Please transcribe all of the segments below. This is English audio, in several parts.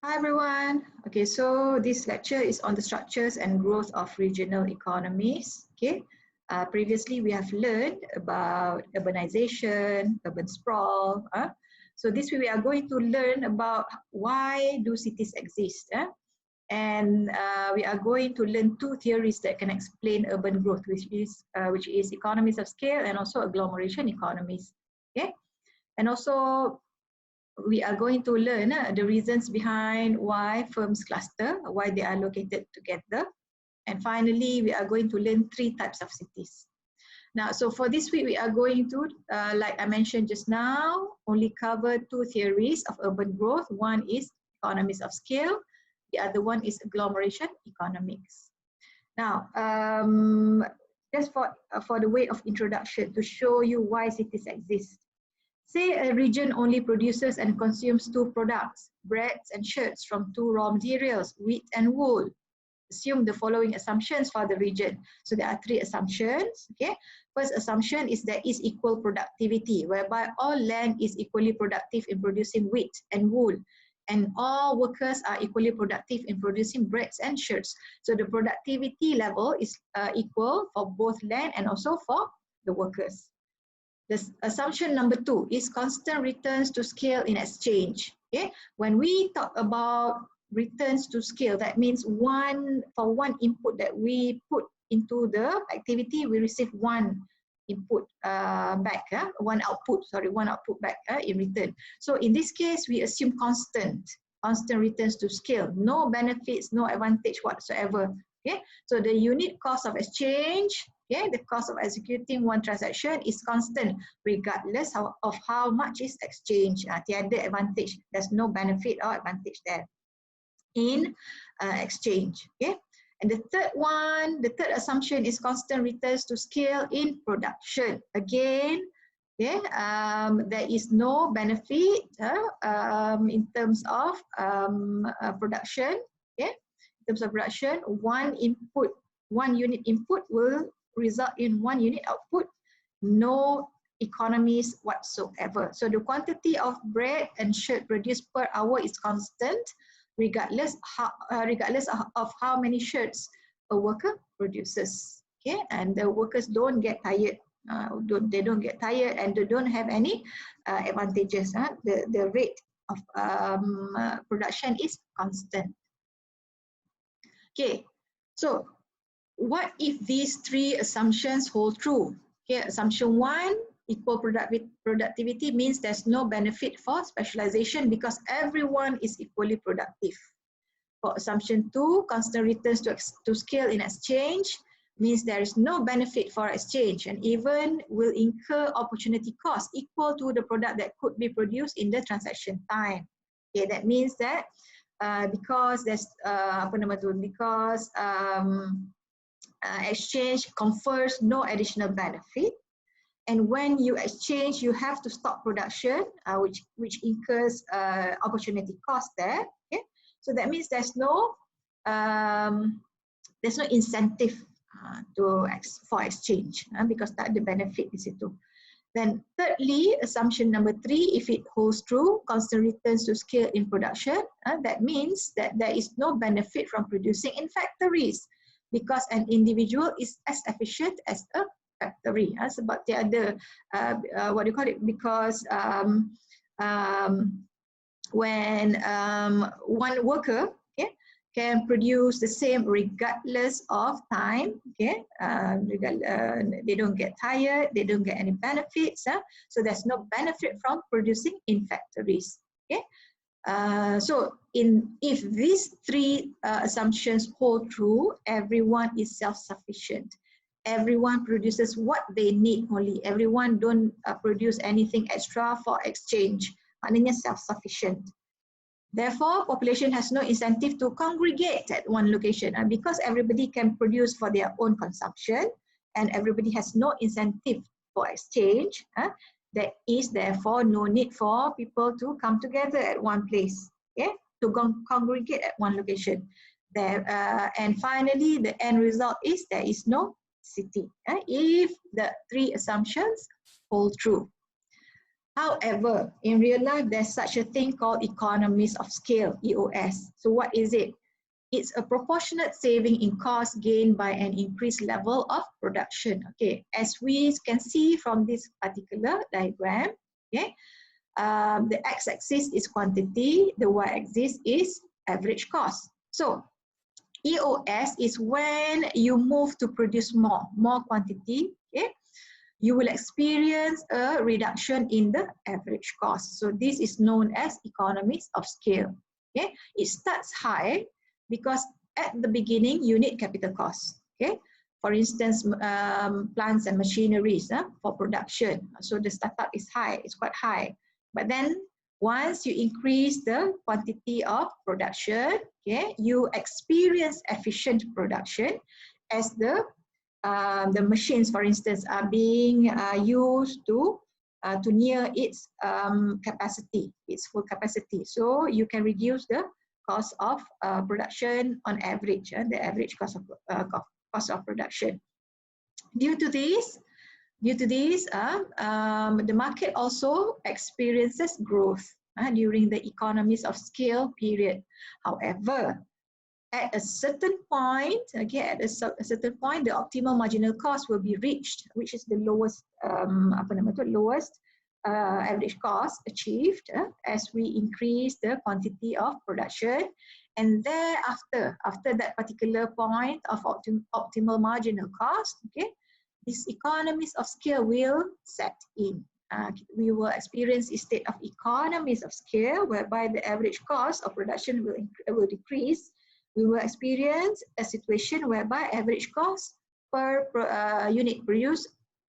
Hi everyone. Okay, so this lecture is on the structures and growth of regional economies. Okay, previously we have learned about urbanization, urban sprawl. So this week we are going to learn about why do cities exist. And we are going to learn two theories that can explain urban growth, which is economies of scale and also agglomeration economies. Okay, and also we are going to learn the reasons behind why firms cluster, why they are located together. And finally, we are going to learn three types of cities. Now, so for this week, we are going to, like I mentioned just now, only cover two theories of urban growth. One is economies of scale. The other one is agglomeration economics. Now, just for the way of introduction to show you why cities exist. Say a region only produces and consumes two products, breads and shirts from two raw materials, wheat and wool. Assume the following assumptions for the region. So there are three assumptions. Okay. First assumption is there is equal productivity, whereby all land is equally productive in producing wheat and wool, and all workers are equally productive in producing breads and shirts. So the productivity level is equal for both land and also for the workers. The assumption number two is constant returns to scale in exchange. Okay, when we talk about returns to scale, that means for one input that we put into the activity, we receive one input back, one output back in return. So in this case, we assume constant returns to scale, no benefits, no advantage whatsoever. Okay, so the unit cost of exchange, okay, the cost of executing one transaction is constant regardless of how much is exchanged. Tiada advantage, there's no benefit or advantage there in exchange. Okay, and the third assumption is constant returns to scale in production. Again, okay, there is no benefit in terms of production. Okay, in terms of production, one unit input will result in one unit output, no economies whatsoever. So the quantity of bread and shirt produced per hour is constant, regardless of how many shirts a worker produces. Okay, and the workers don't get tired. They don't get tired and they don't have any advantages. The rate of production is constant. Okay, so what if these three assumptions hold true? Okay, assumption one, equal productivity means there's no benefit for specialization because everyone is equally productive. For assumption two, constant returns to scale in exchange means there is no benefit for exchange and even will incur opportunity cost equal to the product that could be produced in the transaction time. Okay, that means that because there's exchange confers no additional benefit, and when you exchange, you have to stop production, which incurs opportunity cost there. Okay, so that means there's no incentive for exchange because that the benefit is itu. Then thirdly, assumption number three, if it holds true, constant returns to scale in production, that means that there is no benefit from producing in factories because an individual is as efficient as a factory. Sebab dia ada, because when one worker can produce the same regardless of time. Okay, they don't get tired, they don't get any benefits. So there's no benefit from producing in factories. Okay, so if these three assumptions hold true, everyone is self-sufficient. Everyone produces what they need only. Everyone don't produce anything extra for exchange. Maknanya self-sufficient. Therefore, population has no incentive to congregate at one location because everybody can produce for their own consumption and everybody has no incentive for exchange. There is therefore no need for people to come together at one place, okay, to congregate at one location. And finally, the end result is there is no city if the three assumptions hold true. However, in real life, there's such a thing called economies of scale, EOS. So what is it? It's a proportionate saving in cost gained by an increased level of production. Okay, as we can see from this particular diagram, okay, the x-axis is quantity, the y-axis is average cost. So EOS is when you move to produce more quantity, okay, you will experience a reduction in the average cost. So this is known as economies of scale. Okay, it starts high because at the beginning you need capital costs. Okay, for instance, plants and machineries for production. So the startup is high, it's quite high. But then once you increase the quantity of production, okay, you experience efficient production as the machines, for instance, are being used to near its capacity, its full capacity. So you can reduce the cost of production on average, the average cost of production. Due to this, the market also experiences growth during the economies of scale period. However, at a certain point, okay, at a certain point, the optimal marginal cost will be reached, which is the lowest, lowest average cost achieved as we increase the quantity of production. And thereafter, after that particular point of optimal marginal cost, okay, these economies of scale will set in. We will experience a state of economies of scale whereby the average cost of production will decrease. We will experience a situation whereby average cost per unit produced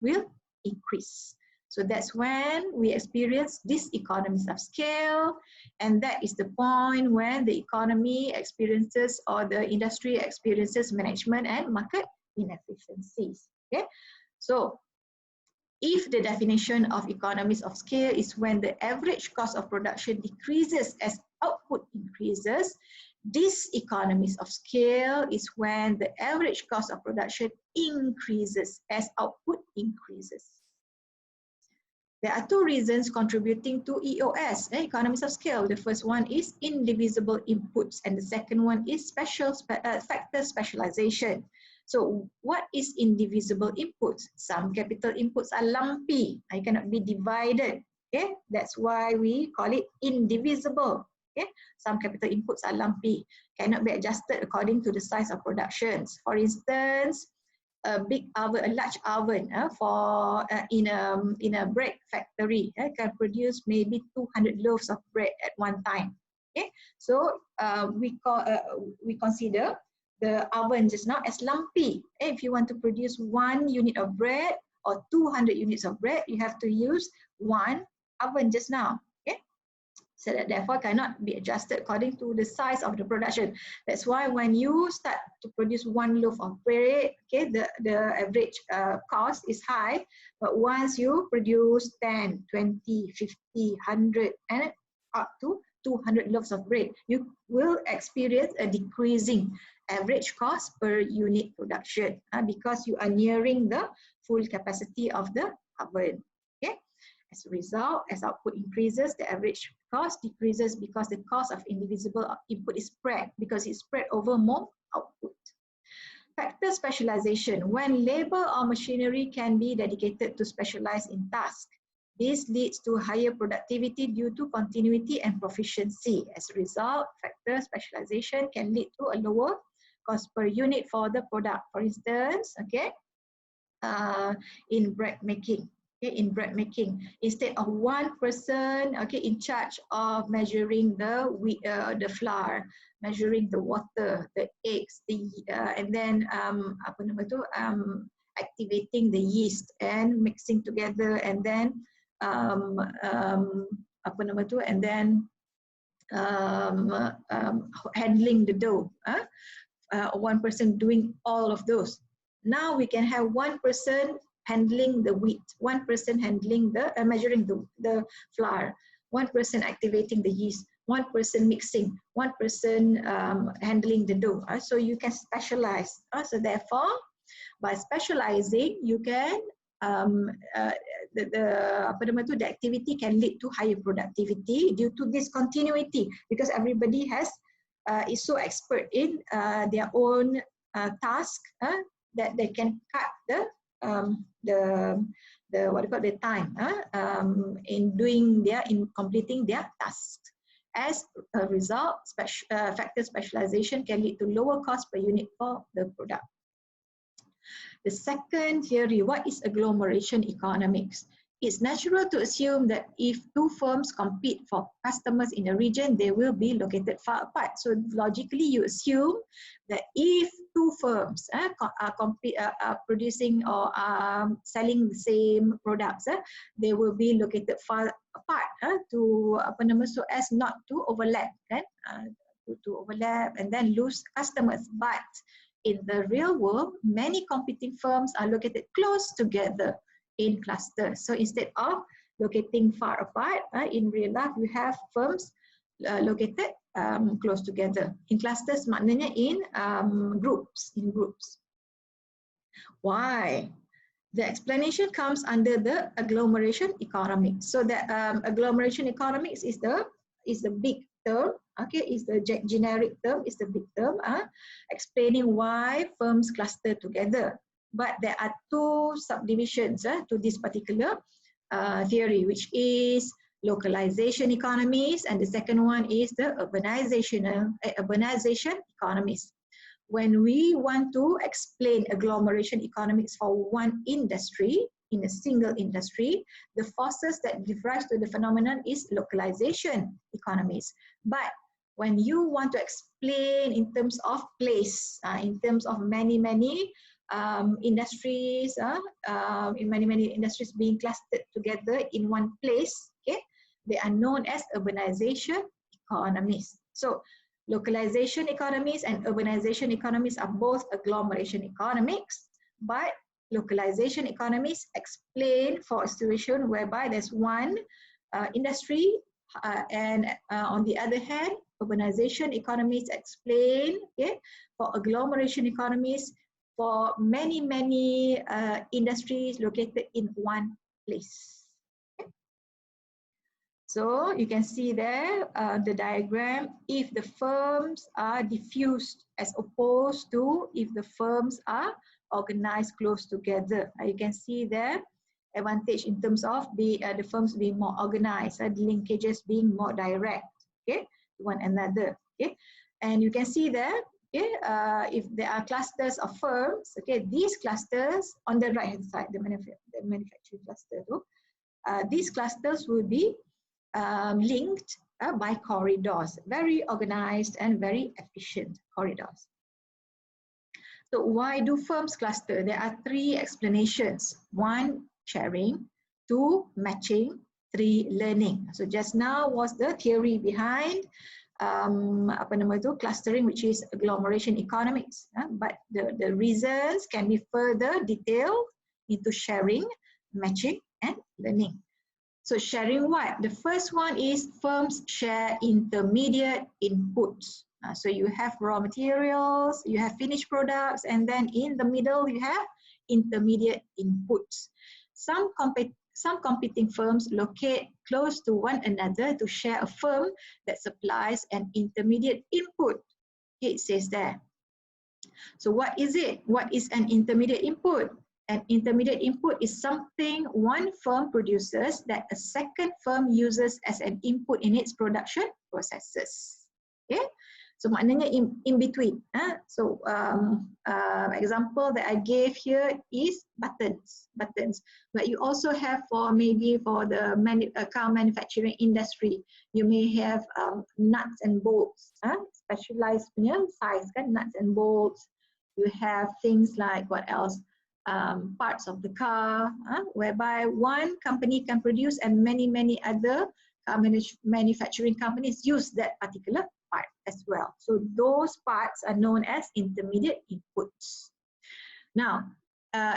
will increase. So that's when we experience these economies of scale, and that is the point when the economy experiences or the industry experiences management and market inefficiencies. Okay, so if the definition of economies of scale is when the average cost of production decreases as output increases, this economies of scale is when the average cost of production increases as output increases. There are two reasons contributing to EOS, economies of scale. The first one is indivisible inputs, and the second one is factor specialization. So what is indivisible inputs? Some capital inputs are lumpy, it cannot be divided. Okay, that's why we call it indivisible. Okay, some capital inputs are lumpy, cannot be adjusted according to the size of productions. For instance, a big oven, a large oven in a bread factory can produce maybe 200 loaves of bread at one time. Okay, so we consider the oven just now as lumpy. If you want to produce 1 unit of bread or 200 units of bread, you have to use one oven just now. Okay, so that therefore cannot be adjusted according to the size of the production. That's why when you start to produce 1 loaf of bread, okay, the average cost is high, but once you produce 10, 20, 50, 100 and up to 200 loaves of bread, you will experience a decreasing average cost per unit production because you are nearing the full capacity of the oven. Okay, as a result, as output increases, the average cost decreases because the cost of indivisible input is spread, because it's spread over more output. Factor specialization, when labor or machinery can be dedicated to specialize in tasks. This leads to higher productivity due to continuity and proficiency. As a result, factor specialization can lead to a lower cost per unit for the product. For instance, okay, in bread making. Okay, in bread making, instead of one person, okay, in charge of measuring the flour, measuring the water, the eggs, and then activating the yeast and mixing together, and then handling the dough. One person doing all of those. Now we can have one person handling the wheat, one person handling the measuring the flour, one person activating the yeast, one person mixing, one person handling the dough. So you can specialize. So therefore, by specializing, you can the activity can lead to higher productivity due to this continuity, because everybody is so expert in their own task that they can cut the time in completing their tasks. As a result, factor specialization can lead to lower cost per unit for the product. The second theory, what is agglomeration economics? It's natural to assume that if two firms compete for customers in a region, they will be located far apart. So logically, you assume that if two firms are producing or selling the same products, they will be located far apart so as not to overlap, to overlap and then lose customers. But in the real world, many competing firms are located close together in clusters. So instead of locating far apart, in real life, you have firms located close together. In clusters, maknanya in groups. Why? The explanation comes under the agglomeration economics. So the agglomeration economics is the big term, okay, is the generic term, is the big term, explaining why firms cluster together. But there are two subdivisions to this particular theory, which is localization economies, and the second one is the urbanization economies. When we want to explain agglomeration economics for one industry, in a single industry, the forces that give rise to the phenomenon is localization economies. But when you want to explain in terms of place, in terms of many industries, in many industries being clustered together in one place, okay, they are known as urbanization economies. So localization economies and urbanization economies are both agglomeration economics, but localization economies explain for a situation whereby there's one industry and on the other hand, urbanization economies explain, okay, for agglomeration economies for many industries located in one place. Okay. So you can see there the diagram, if the firms are diffused as opposed to if the firms are organized close together. You can see there advantage in terms of the firms being more organized, the linkages being more direct, okay, to one another. Okay, and you can see there, okay, if there are clusters of firms, okay, these clusters on the right hand side, the manufacturing cluster, these clusters will be linked by corridors, very organized and very efficient corridors. So why do firms cluster? There are three explanations. One, sharing. Two, matching. Three, learning. So just now was the theory behind clustering, which is agglomeration economics. But the reasons can be further detailed into sharing, matching, and learning. So sharing what? The first one is firms share intermediate inputs. So you have raw materials, you have finished products, and then in the middle you have intermediate inputs. Some competing firms locate close to one another to share a firm that supplies an intermediate input. It says there. So what is it? What is an intermediate input? An intermediate input is something one firm produces that a second firm uses as an input in its production processes. Okay? So maknanya in between. So example that I gave here is buttons. But you also have for maybe for the car manufacturing industry, you may have nuts and bolts, specialized size, nuts and bolts. You have things like what else? Parts of the car, whereby one company can produce and many other car manufacturing companies use that particular part as well. So those parts are known as intermediate inputs. Now,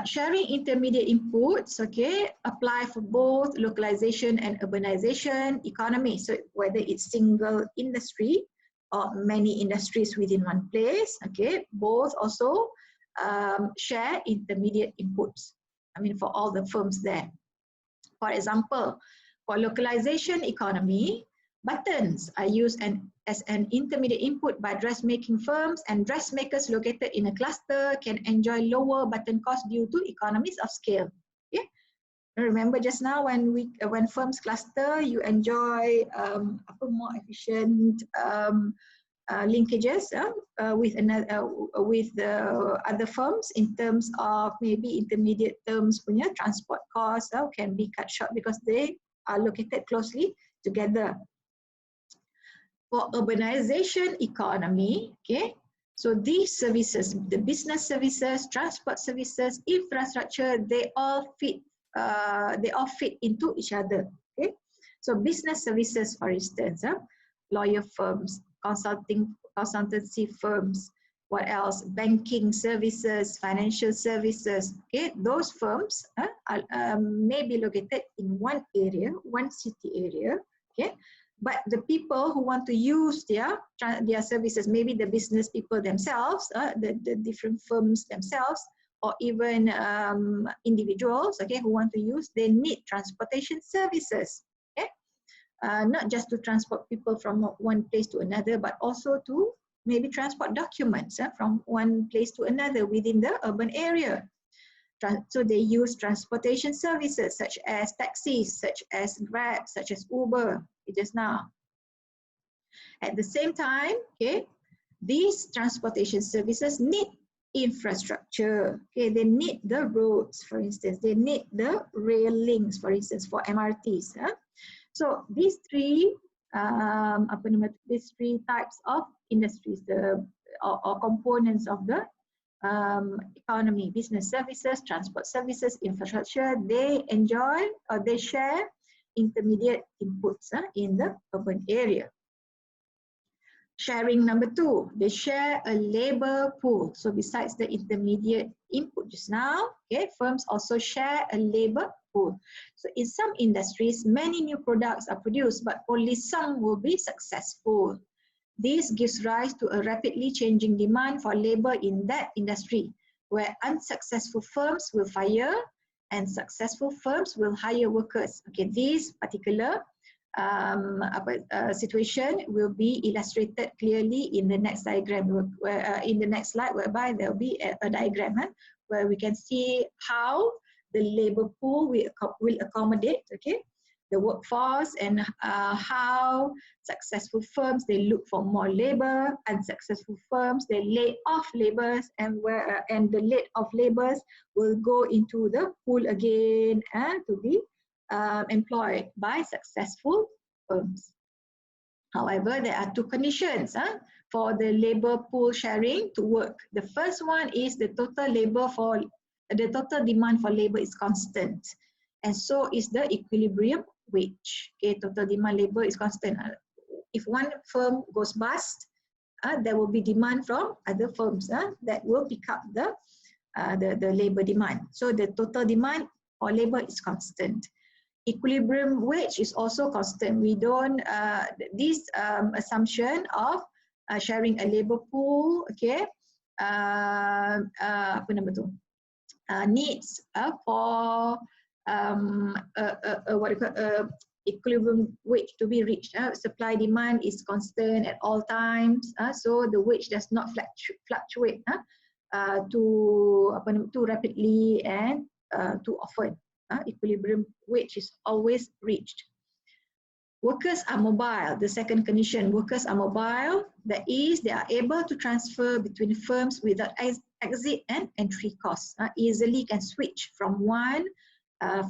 sharing intermediate inputs, okay, apply for both localization and urbanization economy. So whether it's single industry or many industries within one place, okay, both also share intermediate inputs. I mean, for all the firms there. For example, for localization economy, buttons are used as an intermediate input by dressmaking firms, and dressmakers located in a cluster can enjoy lower button costs due to economies of scale. Okay? Remember just now when firms cluster, you enjoy more efficient linkages with the other firms in terms of maybe intermediate terms punya transport costs can be cut short because they are located closely together. For urbanization economy, okay, so these services, the business services, transport services, infrastructure, they all fit into each other. Okay, so business services, for instance, lawyer firms, consultancy firms, what else? Banking services, financial services. Okay, those firms may be located in one area, one city area. Okay, but the people who want to use their services, maybe the business people themselves, the different firms themselves, or even individuals, okay, who want to use, they need transportation services. Okay, not just to transport people from one place to another, but also to maybe transport documents from one place to another within the urban area. So they use transportation services such as taxis, such as Grab, such as Uber, just now. At the same time, okay, these transportation services need infrastructure. Okay, they need the roads, for instance. They need the rail links, for instance, for MRTs. So these three types of industries, or components of the economy, business services, transport services, infrastructure, they enjoy or they share intermediate inputs in the urban area. Sharing number 2, they share a labor pool. So besides the intermediate input just now, okay, firms also share a labor pool. So in some industries, many new products are produced, but only some will be successful. This gives rise to a rapidly changing demand for labor in that industry, where unsuccessful firms will fire and successful firms will hire workers. Okay, this particular situation will be illustrated clearly in the next diagram, where in the next slide, whereby there will be a diagram where we can see how the labor pool will accommodate, okay, the workforce, and how successful firms, they look for more labor, unsuccessful firms, they lay off laborers, and the laid off laborers will go into the pool again and to be employed by successful firms. However, there are two conditions for the labor pool sharing to work. The first one is the total demand for labor is constant, and so is the equilibrium wage. Okay, total demand labor is constant. If one firm goes bust, there will be demand from other firms that will pick up the labor demand. So the total demand for labor is constant. Equilibrium wage is also constant. We don't, this assumption of sharing a labor pool, okay, needs for equilibrium wage to be reached. Supply demand is constant at all times, so the wage does not fluctuate too rapidly and too often. Equilibrium wage is always reached. Workers are mobile. The second condition, workers are mobile. That is, they are able to transfer between firms without exit and entry costs. Easily can switch from one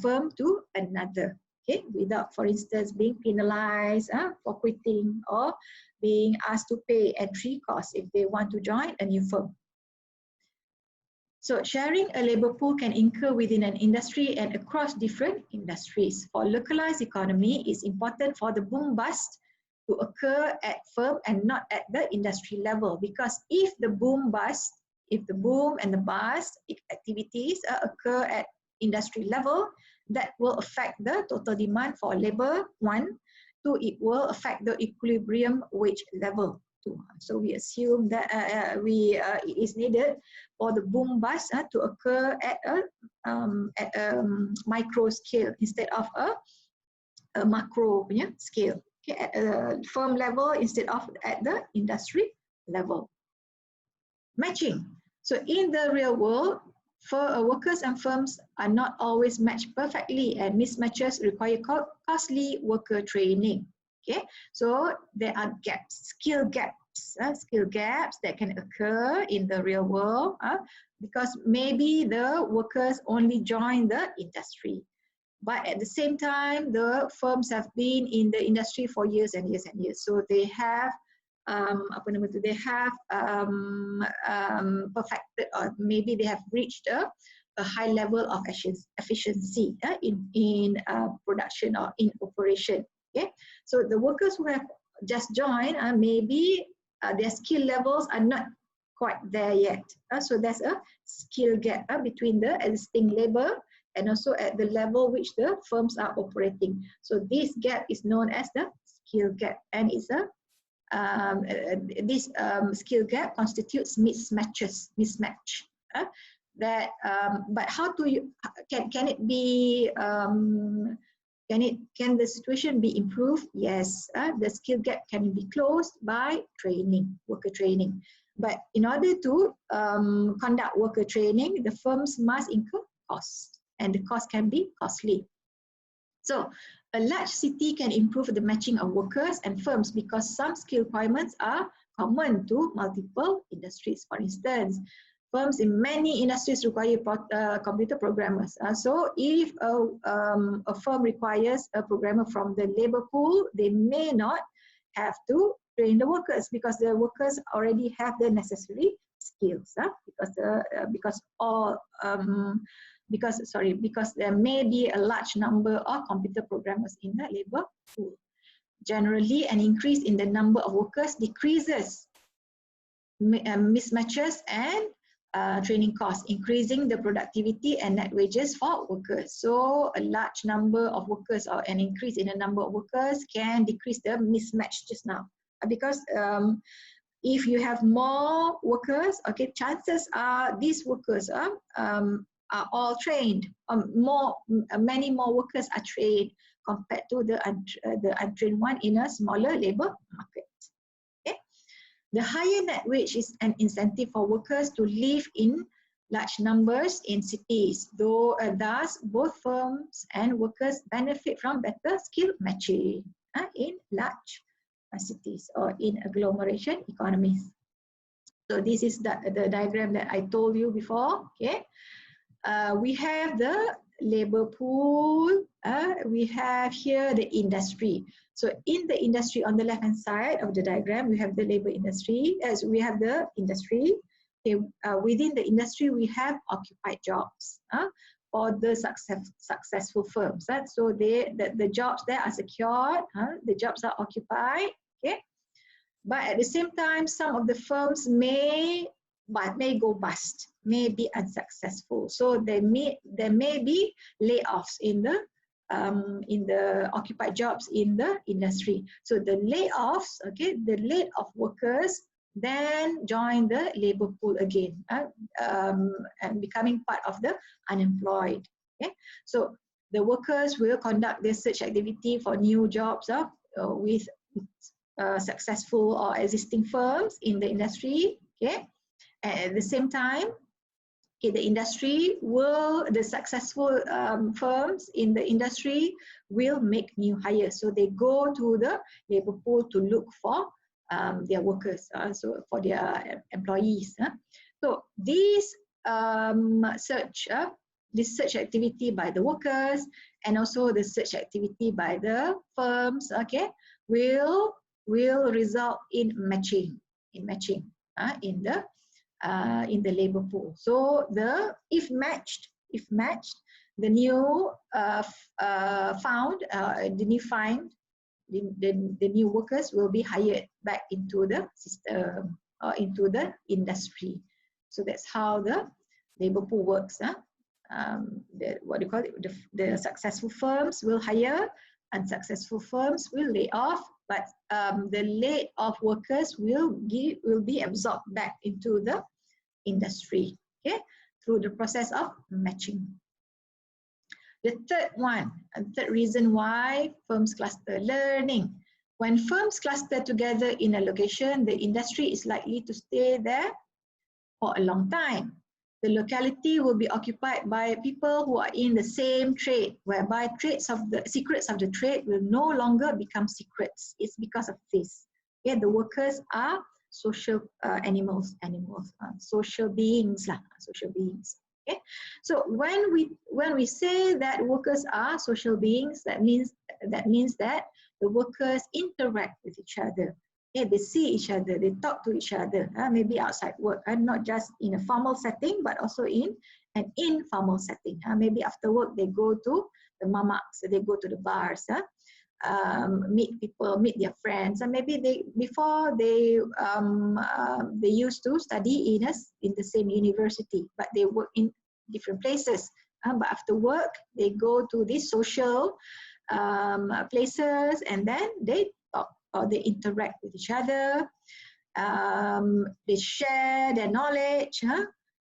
firm to another, okay, without, for instance, being penalized for quitting or being asked to pay entry costs if they want to join a new firm. So sharing a labor pool can occur within an industry and across different industries. For localized economy, it's important for the boom bust to occur at firm and not at the industry level, because if the boom and the bust activities occur at industry level, that will affect the total demand for labor, 1. 2, it will affect the equilibrium wage level. 2. So we assume that it is needed for the boom bust to occur at a micro scale instead of a macro scale. Okay, at a firm level instead of at the industry level. Matching. So in the real world, workers and firms are not always matched perfectly, and mismatches require costly worker training. Okay, so there are gaps, skill gaps that can occur in the real world because maybe the workers only join the industry, but at the same time, the firms have been in the industry for years and years and years, so they have perfected, or maybe they have reached a high level of efficiency in production or in operation. Okay, so the workers who have just joined, maybe their skill levels are not quite there yet. So there's a skill gap between the existing labor and also at the level which the firms are operating. So this gap is known as the skill gap, and it's a this skill gap constitutes mismatch. But how do you can it be can the situation be improved? Yes, the skill gap can be closed by training, worker training. But in order to conduct worker training, the firms must incur costs, and the cost can be costly. So a large city can improve the matching of workers and firms because some skill requirements are common to multiple industries. For instance, firms in many industries require computer programmers. So if a firm requires a programmer from the labor pool, they may not have to train the workers because the workers already have the necessary skills. Because there may be a large number of computer programmers in the labor pool. Generally, an increase in the number of workers decreases mismatches and training costs, increasing the productivity and net wages for workers. So a large number of workers or an increase in the number of workers can decrease the mismatch just now. Because if you have more workers, okay, chances are these workers are all trained. Many more workers are trained compared to the untrained one in a smaller labor market. Okay? The higher net wage is an incentive for workers to live in large numbers in cities. Thus, both firms and workers benefit from better skill matching in large cities or in agglomeration economies. So this is the diagram that I told you before. Okay. We have the labor pool, we have here the industry. So in the industry, on the left hand side of the diagram, we have the labor industry, as we have the industry. Okay, within the industry, we have occupied jobs for the successful firms. So the jobs there are secured, the jobs are occupied. Okay, but at the same time, some of the firms may go bust, may be unsuccessful. So there may be layoffs in the occupied jobs in the industry. So the layoffs, okay, the laid off workers then join the labor pool again and becoming part of the unemployed. Okay, so the workers will conduct their search activity for new jobs with successful or existing firms in the industry. Okay. At the same time, okay, the successful firms in the industry will make new hires. So they go to the labor pool to look for their workers, so for their employees. So this search activity by the workers and also the search activity by the firms, okay, will result in matching in the labor pool. So if matched, the new the new workers will be hired back into the system or into the industry. So that's how the labor pool works. What do you call it? The successful firms will hire, unsuccessful firms will lay off but the laid off workers will be absorbed back into the industry, okay, through the process of matching. The third reason why firms cluster: learning. When firms cluster together in a location, the industry is likely to stay there for a long time. The locality will be occupied by people who are in the same trade, whereby secrets of the trade will no longer become secrets. It's because of this. Okay, the workers are social animals, social beings lah, social beings. Okay, so when we say that workers are social beings, that means that the workers interact with each other. Okay, they see each other, they talk to each other, maybe outside work, not just in a formal setting, but also in an informal setting. Maybe after work, they go to the mamaks, they go to the bars, meet people, meet their friends, and maybe before they used to study in the same university, but they work in different places. But after work, they go to these social places, and then they talk or they interact with each other. They share their knowledge,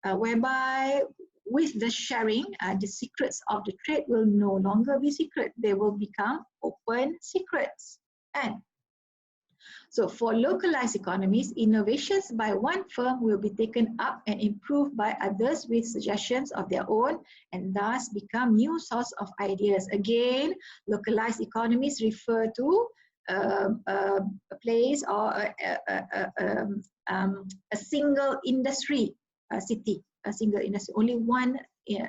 whereby with the sharing, the secrets of the trade will no longer be secret. They will become open secrets. And so for localized economies, innovations by one firm will be taken up and improved by others with suggestions of their own, and thus become new source of ideas. Again, localized economies refer to a place or a single industry city, a single industry, only one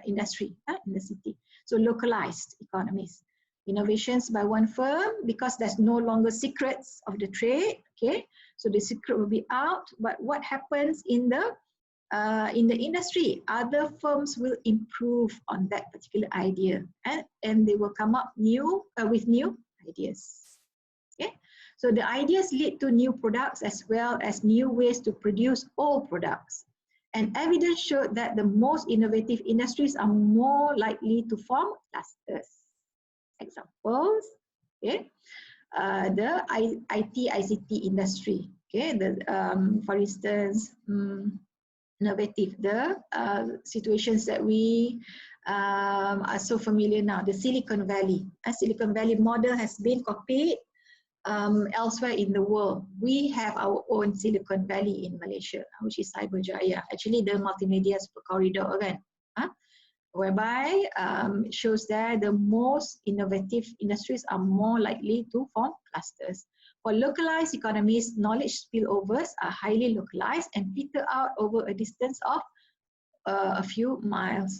industry in the city. So localized economies. Innovations by one firm, because there's no longer secrets of the trade, okay? So the secret will be out, but what happens in the industry? Other firms will improve on that particular idea, and they will come up with new ideas. Okay? So the ideas lead to new products as well as new ways to produce old products. And evidence showed that the most innovative industries are more likely to form clusters. Examples, okay, the IT/ICT industry, okay, for instance, innovative, the situations that we are so familiar now, the Silicon Valley. A Silicon Valley model has been copied elsewhere in the world. We have our own Silicon Valley in Malaysia, which is Cyberjaya. Actually, the multimedia super corridor, kan? Whereby it shows that the most innovative industries are more likely to form clusters. For localized economies, knowledge spillovers are highly localized and peter out over a distance of a few miles.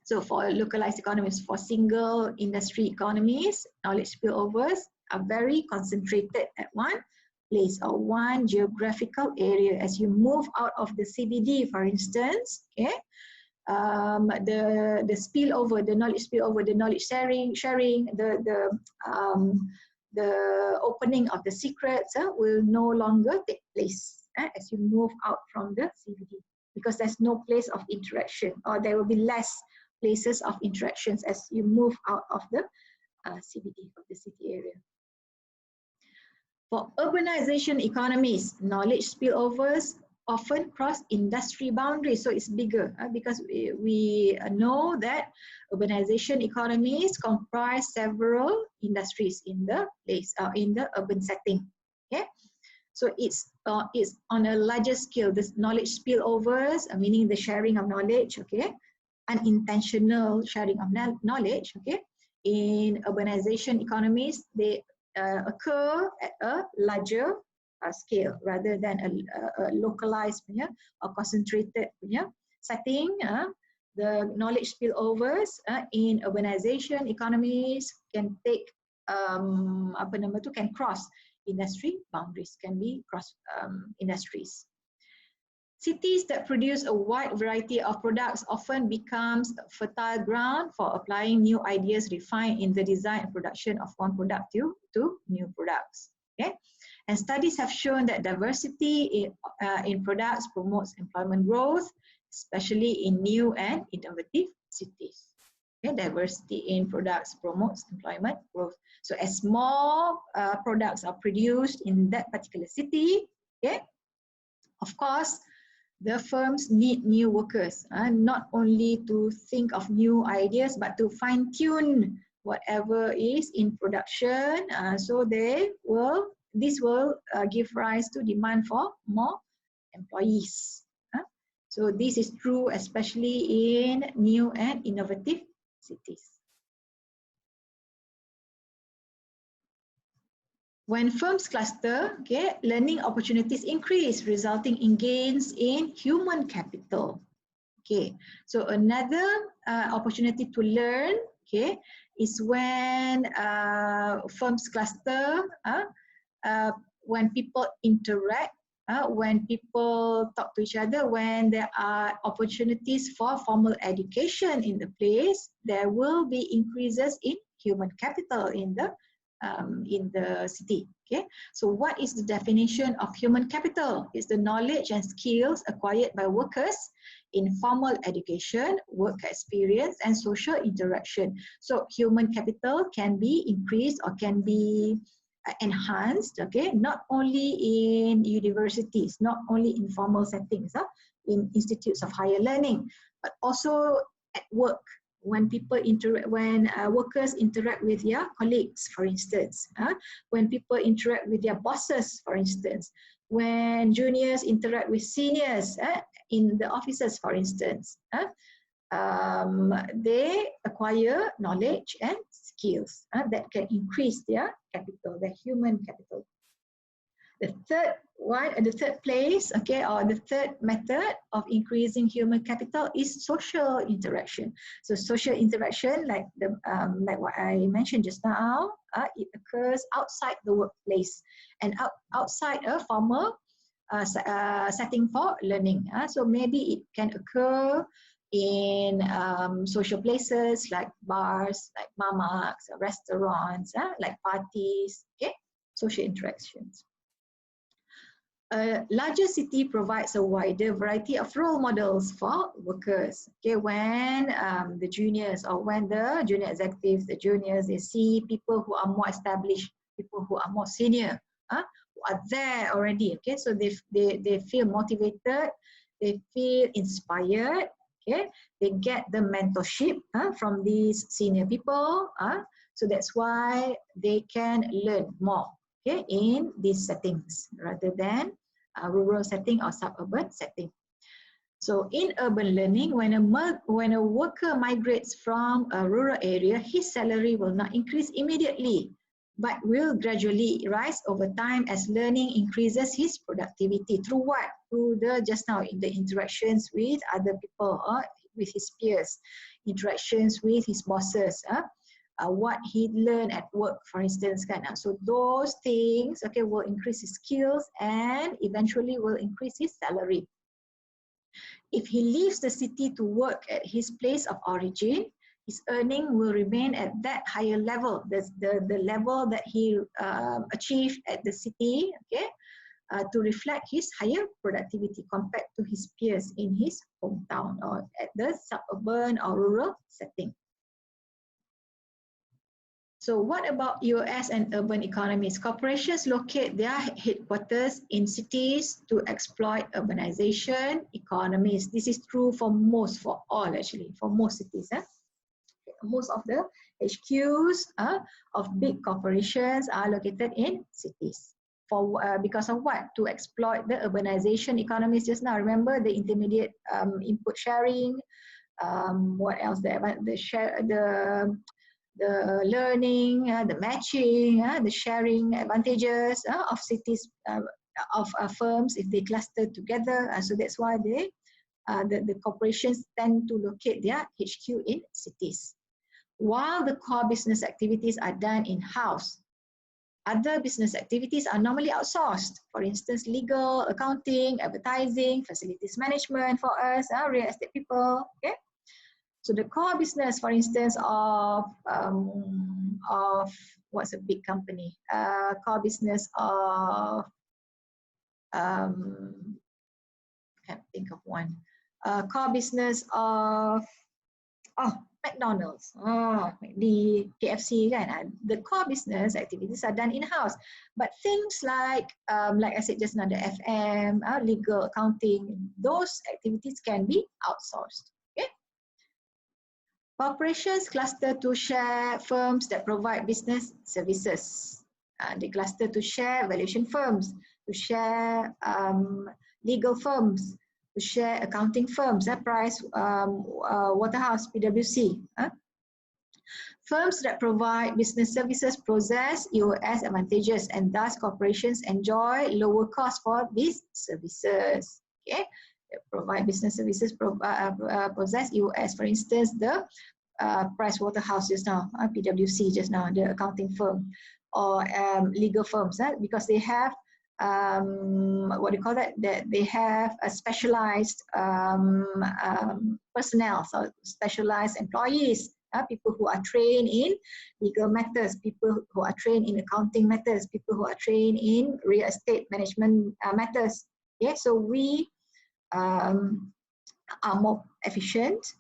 So for localized economies, for single industry economies, knowledge spillovers are very concentrated at one place or one geographical area. As you move out of the CBD, for instance, okay, the spillover, the knowledge spillover, the knowledge sharing, the opening of the secrets will no longer take place as you move out from the CBD, because there's no place of interaction, or there will be less places of interactions as you move out of the CBD, of the city area. For urbanization economies, knowledge spillovers often cross industry boundaries, so it's bigger because we know that urbanization economies comprise several industries in the place, in the urban setting. Okay, so it's on a larger scale. This knowledge spillovers, meaning the sharing of knowledge, okay, unintentional sharing of knowledge, okay, in urbanization economies, they occur at a larger scale rather than a localized punya or concentrated punya setting. The knowledge spillovers in urbanization economies can take can cross industry boundaries, can be cross industries. Cities that produce a wide variety of products often becomes fertile ground for applying new ideas refined in the design and production of one product to new products. Okay, and studies have shown that diversity in products promotes employment growth, especially in new and innovative cities. Okay, diversity in products promotes employment growth. So as more products are produced in that particular city, okay, of course, the firms need new workers, not only to think of new ideas, but to fine tune whatever is in production. So this will give rise to demand for more employees. So this is true especially in new and innovative cities. When firms cluster, okay, learning opportunities increase, resulting in gains in human capital. Okay, so another opportunity to learn, okay, is when firms cluster, when people interact, when people talk to each other, when there are opportunities for formal education in the place, there will be increases in human capital in the city. Okay, so what is the definition of human capital? It's the knowledge and skills acquired by workers in formal education, work experience, and social interaction. So human capital can be increased or can be enhanced, okay, not only in universities, not only in formal settings, in institutes of higher learning, but also at work, when people interact, when workers interact with their colleagues, for instance, when people interact with their bosses, for instance, when juniors interact with seniors in the offices, for instance, they acquire knowledge and skills that can increase their capital, their human capital. The third place, okay, or the third method of increasing human capital is social interaction. So social interaction, like what I mentioned just now, it occurs outside the workplace and outside a formal setting for learning. So maybe it can occur in social places like bars, like mamaks, restaurants, like parties, okay, social interactions. A larger city provides a wider variety of role models for workers. Okay, when the juniors or when the junior executives, the juniors, they see people who are more established, people who are more senior, who are there already. Okay, so they feel motivated, they feel inspired. Okay, they get the mentorship from these senior people. So that's why they can learn more. Okay, in these settings rather than a rural setting or suburban setting. So in urban learning, when a worker migrates from a rural area, his salary will not increase immediately, but will gradually rise over time as learning increases his productivity. Through what? Through just now in the interactions with other people, with his peers, interactions with his bosses. What he learned at work, for instance, so those things, okay, will increase his skills and eventually will increase his salary. If he leaves the city to work at his place of origin, his earning will remain at that higher level, the level that he achieved at the city, okay, to reflect his higher productivity compared to his peers in his hometown or at the suburban or rural setting. So what about US and urban economies? Corporations locate their headquarters in cities to exploit urbanization economies. This is true for all actually, for most cities. Most of the HQs of big corporations are located in cities. Because of what? To exploit the urbanization economies just now. Remember the intermediate input sharing, what else there? The learning, the matching, the sharing advantages of cities, of firms if they cluster together. So that's why the corporations tend to locate their HQ in cities. While the core business activities are done in-house, other business activities are normally outsourced. For instance, legal, accounting, advertising, facilities management for us, real estate people. Okay. So the core business, for instance, of what's a big company? Core business of can't think of one. Core business of McDonald's, McD, KFC kan. The core business activities are done in-house. But things like I said just now, the FM, legal, accounting, those activities can be outsourced. Okay. Corporations cluster to share firms that provide business services. They cluster to share valuation firms, to share legal firms, to share accounting firms, Price Waterhouse, PwC. Firms that provide business services possess EOS advantages, and thus corporations enjoy lower costs for these services. Okay, that provide business services possess EOS. For instance, the Price Waterhouse just now, PwC just now, the accounting firm, or legal firms, because they have what do you call that? They have a specialized personnel, so specialized employees, people who are trained in legal matters, people who are trained in accounting matters, people who are trained in real estate management matters. Yeah, so we are more efficient.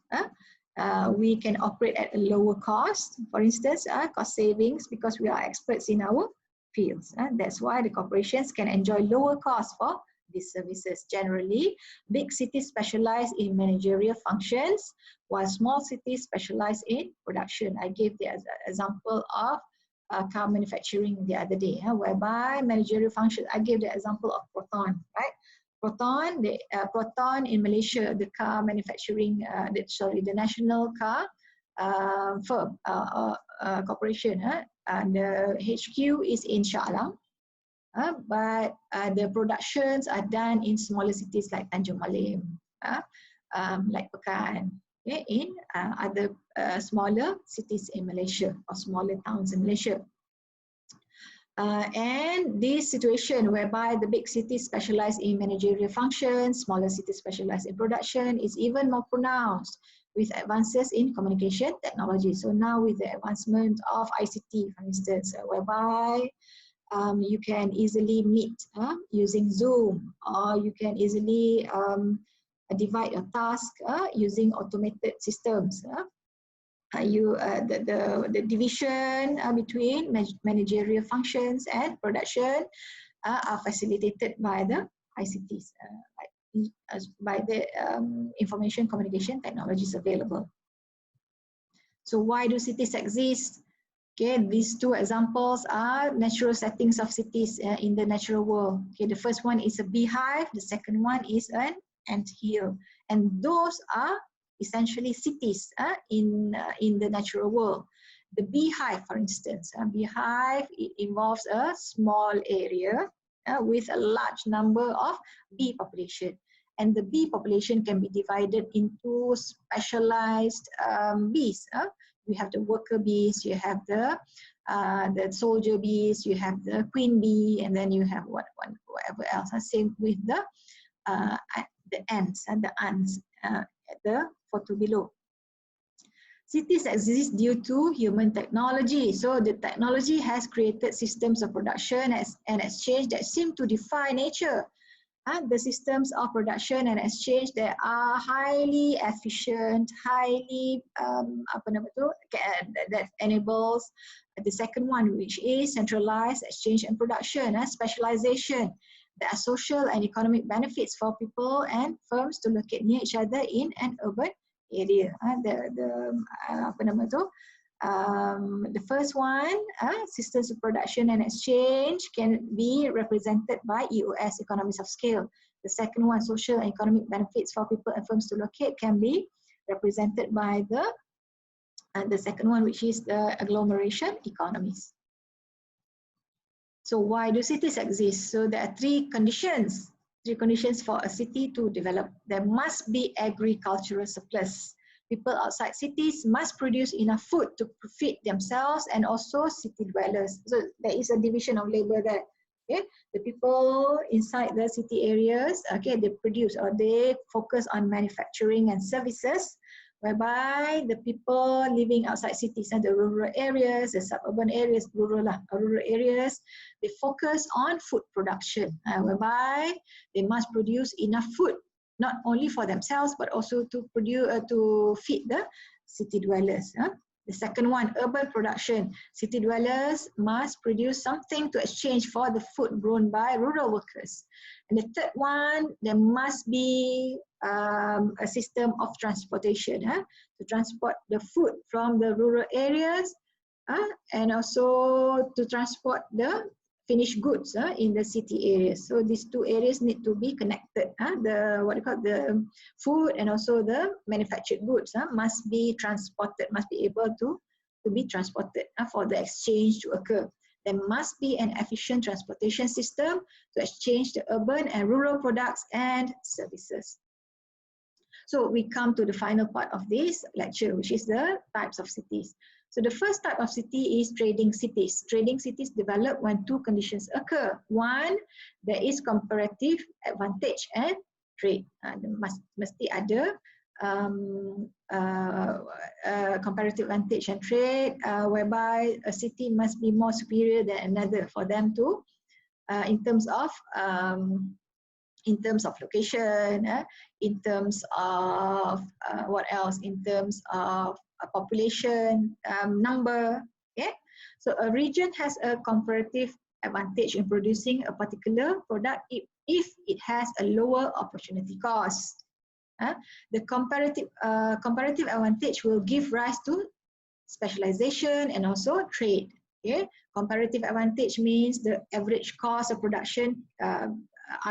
We can operate at a lower cost, for instance, cost savings, because we are experts in our fields. That's why the corporations can enjoy lower costs for these services. Generally, big cities specialize in managerial functions, while small cities specialize in production. I gave the example of car manufacturing the other day, whereby managerial functions, I gave the example of Proton, right? Proton in Malaysia, the car manufacturing, the national car firm, corporation, and the HQ is in Shah Alam, but the productions are done in smaller cities like Tanjung Malim, like Pekan, okay, in other smaller cities in Malaysia or smaller towns in Malaysia. And this situation whereby the big cities specialize in managerial functions, smaller cities specialize in production, is even more pronounced with advances in communication technology. So now with the advancement of ICT, for instance, whereby you can easily meet using Zoom, or you can easily divide your task using automated systems. The division between managerial functions and production are facilitated by the ICTs, by the information communication technologies available. So why do cities exist? Okay, these two examples are natural settings of cities in the natural world. Okay, the first one is a beehive, the second one is an anthill, and those are essentially cities in the natural world. The beehive, for instance, a beehive, it involves a small area with a large number of bee population, and the bee population can be divided into specialized bees. You have the worker bees, you have the soldier bees, you have the queen bee, and then you have whatever else. Same with the ants and the ants at the photo below. Cities exist due to human technology. So the technology has created systems of production and exchange that seem to defy nature. The systems of production and exchange that are highly efficient, highly that enables the second one, which is centralized exchange and production, specialization. There are social and economic benefits for people and firms to locate near each other in an urban area. The first one, systems of production and exchange, can be represented by EOS, economies of scale. The second one, social and economic benefits for people and firms to locate, can be represented by the second one, which is the agglomeration economies. So why do cities exist? So there are three conditions for a city to develop. There must be agricultural surplus. People outside cities must produce enough food to feed themselves and also city dwellers. So there is a division of labor there. Okay? The people inside the city areas, okay, they produce or they focus on manufacturing and services, whereby the people living outside cities and the rural areas, the suburban areas, rural areas, they focus on food production, whereby they must produce enough food, not only for themselves but also to produce to feed city dwellers. The second one, urban production. City dwellers must produce something to exchange for the food grown by rural workers. And the third one, there must be a system of transportation to transport the food from the rural areas and also to transport the finished goods in the city areas. So these two areas need to be connected. The food and also the manufactured goods must be transported, must be able to be transported for the exchange to occur. There must be an efficient transportation system to exchange the urban and rural products and services. So we come to the final part of this lecture, which is the types of cities. So the first type of city is trading cities. Trading cities develop when two conditions occur. One, there is comparative advantage and trade. Mesti ada comparative advantage and trade, whereby a city must be more superior than another for them to, in terms of location, in terms of what else? In terms of population number. Okay, so a region has a comparative advantage in producing a particular product if it has a lower opportunity cost. The comparative advantage will give rise to specialization and also trade. Okay, comparative advantage means the average cost of production are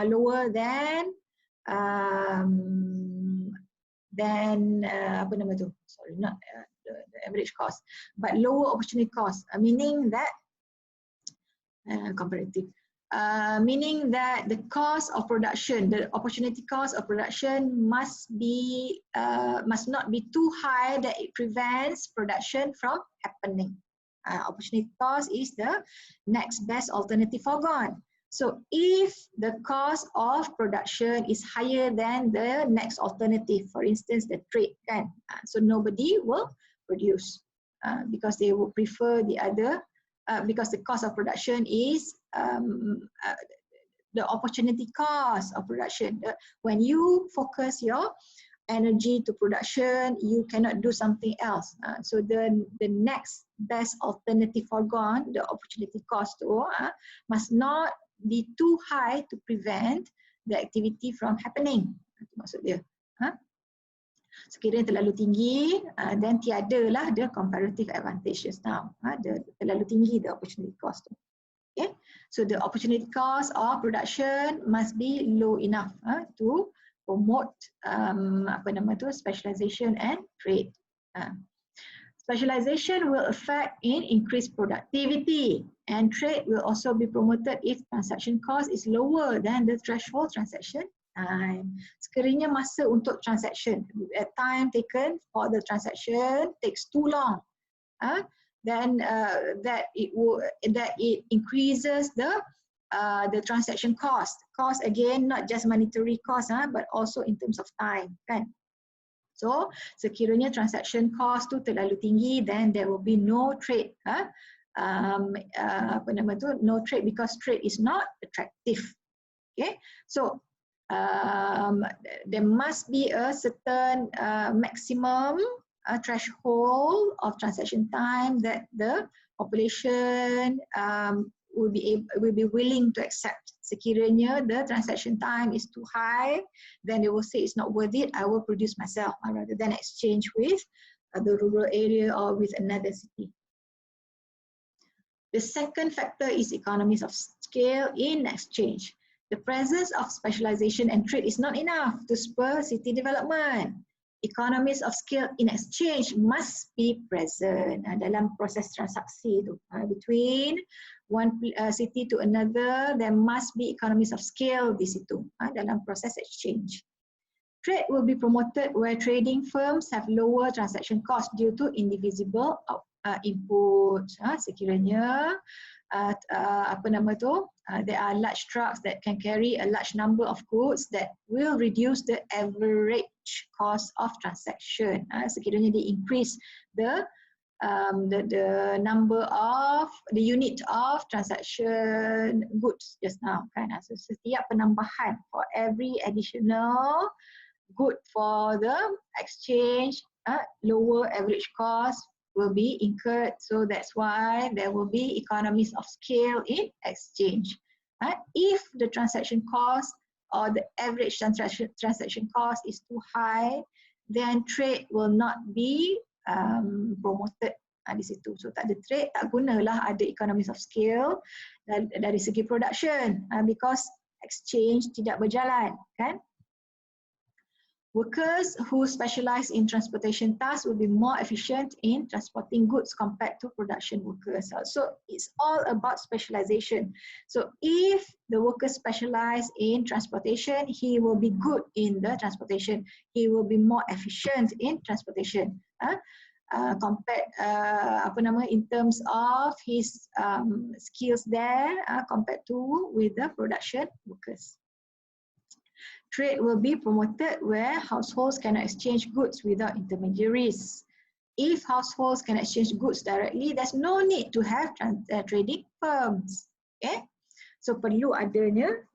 lower than apa nama tu? Sorry, not the average cost, but lower opportunity cost, meaning that comparative, meaning that the cost of production, the opportunity cost of production must not be too high that it prevents production from happening. Opportunity cost is the next best alternative foregone. So if the cost of production is higher than the next alternative, for instance, the trade, so nobody will produce because they will prefer the other, because the cost of production is the opportunity cost of production. When you focus your energy to production, you cannot do something else. So the next best alternative foregone, the opportunity cost must not be too high to prevent the activity from happening. Itu maksud dia. Sekiranya terlalu tinggi, then tiadalah the comparative advantages now. Terlalu tinggi the opportunity cost. Okay, so the opportunity cost of production must be low enough to promote specialization and trade. Specialization will affect in increased productivity, and trade will also be promoted if transaction cost is lower than the threshold transaction time. Sekiranya masa untuk transaction, time taken for the transaction takes too long, then that it increases the transaction cost. Cost again, not just monetary cost, but also in terms of time, kan? So sekiranya transaction cost tu terlalu tinggi, then there will be no trade. No trade, because trade is not attractive. Okay, so there must be a certain maximum threshold of transaction time that the population will be willing to accept. Sekiranya the transaction time is too high, then they will say it's not worth it, I will produce myself rather than exchange with the rural area or with another city. The second factor is economies of scale in exchange. The presence of specialization and trade is not enough to spur city development. Economies of scale in exchange must be present dalam proses transaksi tu. Between one city to another, there must be economies of scale di situ dalam proses exchange. Trade will be promoted where trading firms have lower transaction cost due to indivisible input. Sekiranya there are large trucks that can carry a large number of goods that will reduce the average cost of transaction. Sekiranya they increase the number of the unit of transaction goods just now, kan? So setiap penambahan for every additional good for the exchange, lower average cost will be incurred. So that's why there will be economies of scale in exchange. If the transaction cost or the average transaction cost is too high, then trade will not be promoted di situ. So tak ada trade, tak gunalah ada economies of scale dari segi production because exchange tidak berjalan, kan? Workers who specialize in transportation tasks will be more efficient in transporting goods compared to production workers. So it's all about specialization. So if the worker specialize in transportation, he will be good in the transportation. He will be more efficient in transportation. Compared in terms of his skills there compared to with the production workers. Trade will be promoted where households can exchange goods without intermediaries. If households can exchange goods directly, there's no need to have trading firms. Okay, so perlu adanya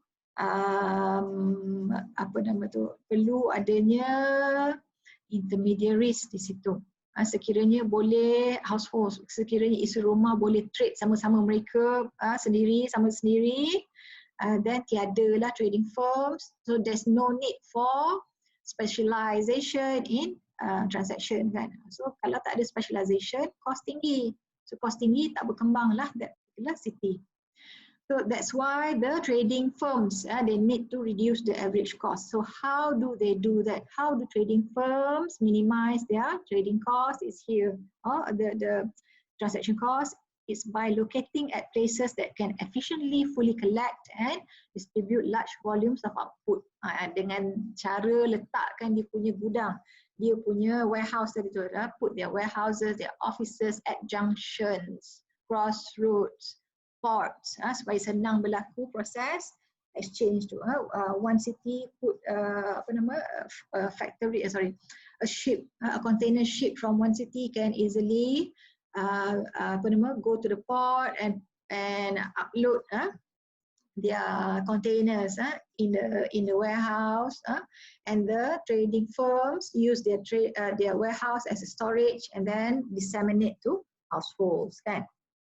perlu adanya intermediaries di situ. Sekiranya boleh households, sekiranya isi rumah boleh trade sama-sama mereka sendiri sama sendiri. Then tiada lah trading firms, so there's no need for specialization in transaction, kan. So kalau tak ada specialization, cost tinggi. So cost tinggi tak berkembang lah that particular city. So that's why the trading firms they need to reduce the average cost. So how do they do that? How do trading firms minimize their trading cost? Is here. The transaction cost is by locating at places that can efficiently fully collect and distribute large volumes of output. Dengan cara letakkan dia punya gudang, dia punya warehouse tadi tu, put their warehouses, their offices at junctions, crossroads, ports, supaya senang berlaku proses exchange tu. One city put factory, a ship, a container ship from one city can easily go to the port and upload their containers in the warehouse, and the trading firms use their warehouse as a storage and then disseminate to households, kan.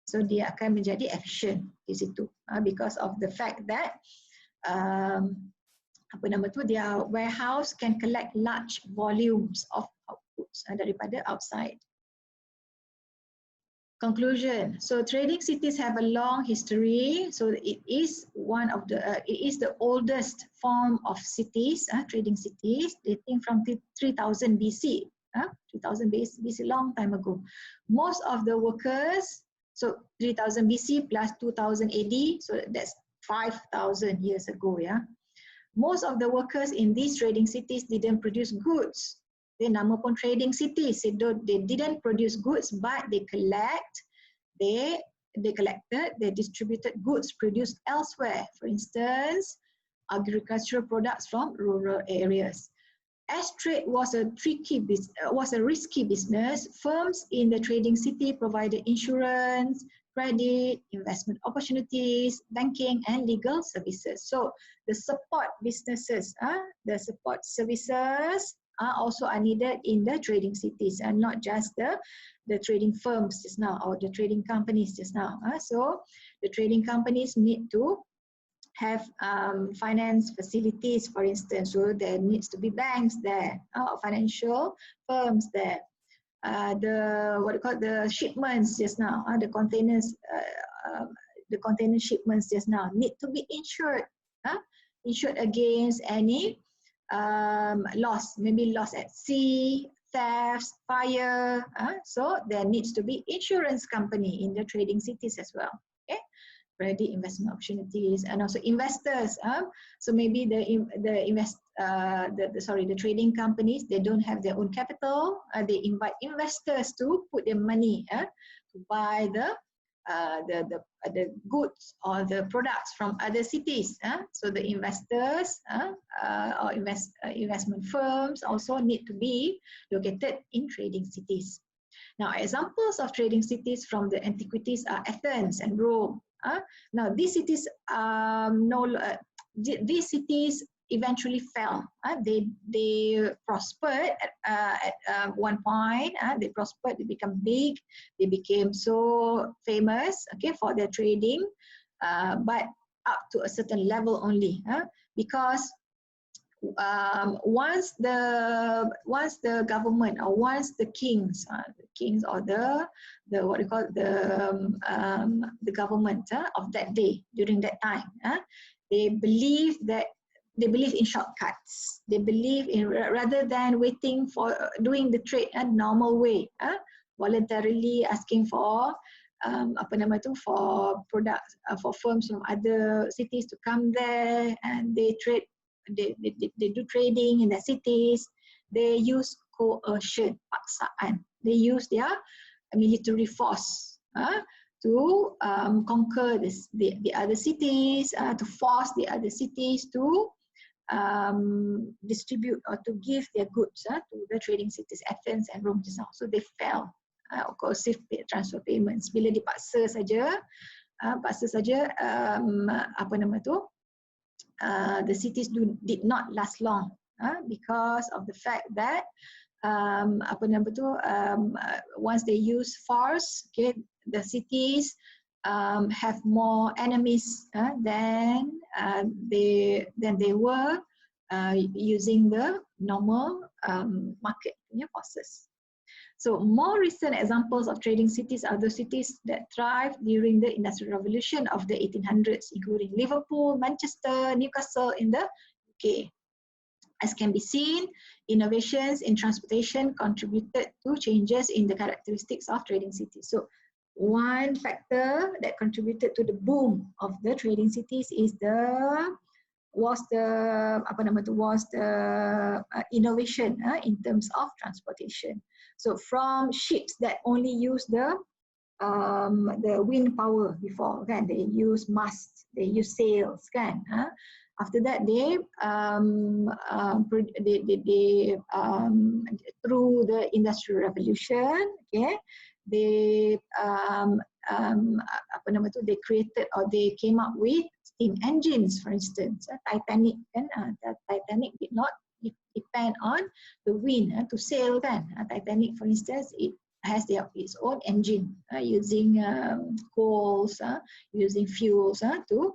So dia akan menjadi efficient di situ because of the fact that their warehouse can collect large volumes of outputs daripada outside. Conclusion. So trading cities have a long history. So it is one of the it is the oldest form of cities, trading cities, dating from 3000 BC. 3000 BC, long time ago. Most of the workers, so 3000 BC plus 2000 AD, so that's 5000 years ago. Yeah, most of the workers in these trading cities didn't produce goods. They nama pun trading cities. They didn't produce goods, but they collected, they distributed goods produced elsewhere. For instance, agricultural products from rural areas. As trade was a risky business, firms in the trading city provided insurance, credit, investment opportunities, banking, and legal services. So the support businesses, the support services also are needed in the trading cities, and not just the trading firms just now or the trading companies just now. So the trading companies need to have finance facilities, for instance. So there needs to be banks there, financial firms there. The shipments just now, the containers, the container shipments just now need to be insured, insured against any loss, maybe loss at sea, thefts, fire. So there needs to be insurance company in the trading cities as well. Okay, credit, investment opportunities, and also investors. So maybe the trading companies, they don't have their own capital. They invite investors to put their money to buy the goods or the products from other cities. So the investors or investment firms also need to be located in trading cities. Now, examples of trading cities from the antiquities are Athens and Rome. Now, these cities eventually fell. They prospered at one point. They prospered, they become big, they became so famous, okay, for their trading, but up to a certain level only, because once the government, or once the kings or the what you call the government of that day, during that time, they believe in shortcuts. They believe in, rather than waiting for doing the trade normal way, voluntarily asking for for products, for firms from other cities to come there, and they trade. They do trading in the cities. They use coercion, paksaan. They use their military force to conquer the other cities, to force the other cities to distribute or to give their goods to the trading cities, Athens and Rome just now. So they fell. Coercive transfer payments. Bila dipaksa saja, the cities did not last long because of the fact that once they use force, okay, the cities have more enemies than they were using the normal market forces. So more recent examples of trading cities are the cities that thrived during the Industrial Revolution of the 1800s, including Liverpool, Manchester, Newcastle in the UK. As can be seen, innovations in transportation contributed to changes in the characteristics of trading cities. So one factor that contributed to the boom of the trading cities is was the innovation in terms of transportation. So from ships that only use the wind power before, kan, they use masts, they use sails, kan. After that, they through the Industrial Revolution, okay, they they created, or they came up with steam engines, for instance. Titanic, kan, Titanic did not depend on the wind to sail, kan. Titanic, for instance, it has its own engine using coals, using fuels to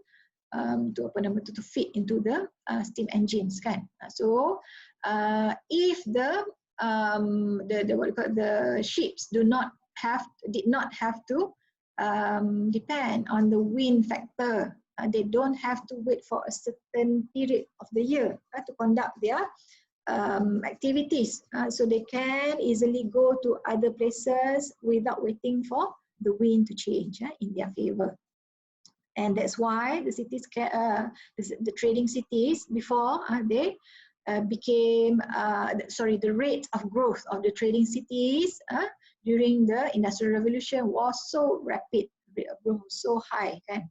fit into the steam engines, kan. So if the ships did not have to depend on the wind factor, they don't have to wait for a certain period of the year to conduct their activities, so they can easily go to other places without waiting for the wind to change in their favor. And that's why the cities, the trading cities before they became, the rate of growth of the trading cities during the Industrial Revolution was so rapid, so high, kan.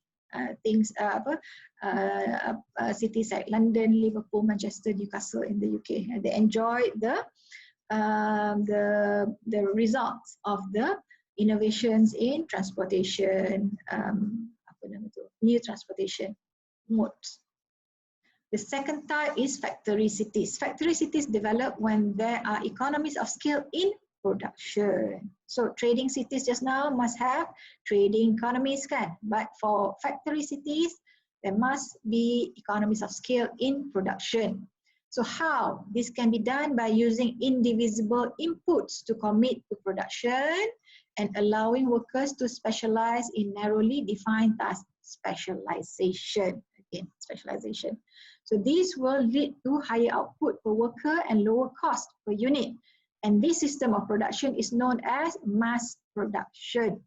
Cities like London, Liverpool, Manchester, Newcastle in the UK, they enjoyed the results of the innovations in transportation, new transportation modes. The second type is factory cities. Factory cities develop when there are economies of scale in production. So trading cities just now must have trading economies, kan? But for factory cities, there must be economies of scale in production. So how? This can be done by using indivisible inputs to commit to production and allowing workers to specialize in narrowly defined tasks. Specialization, again, specialization. So this will lead to higher output per worker and lower cost per unit. And this system of production is known as mass production.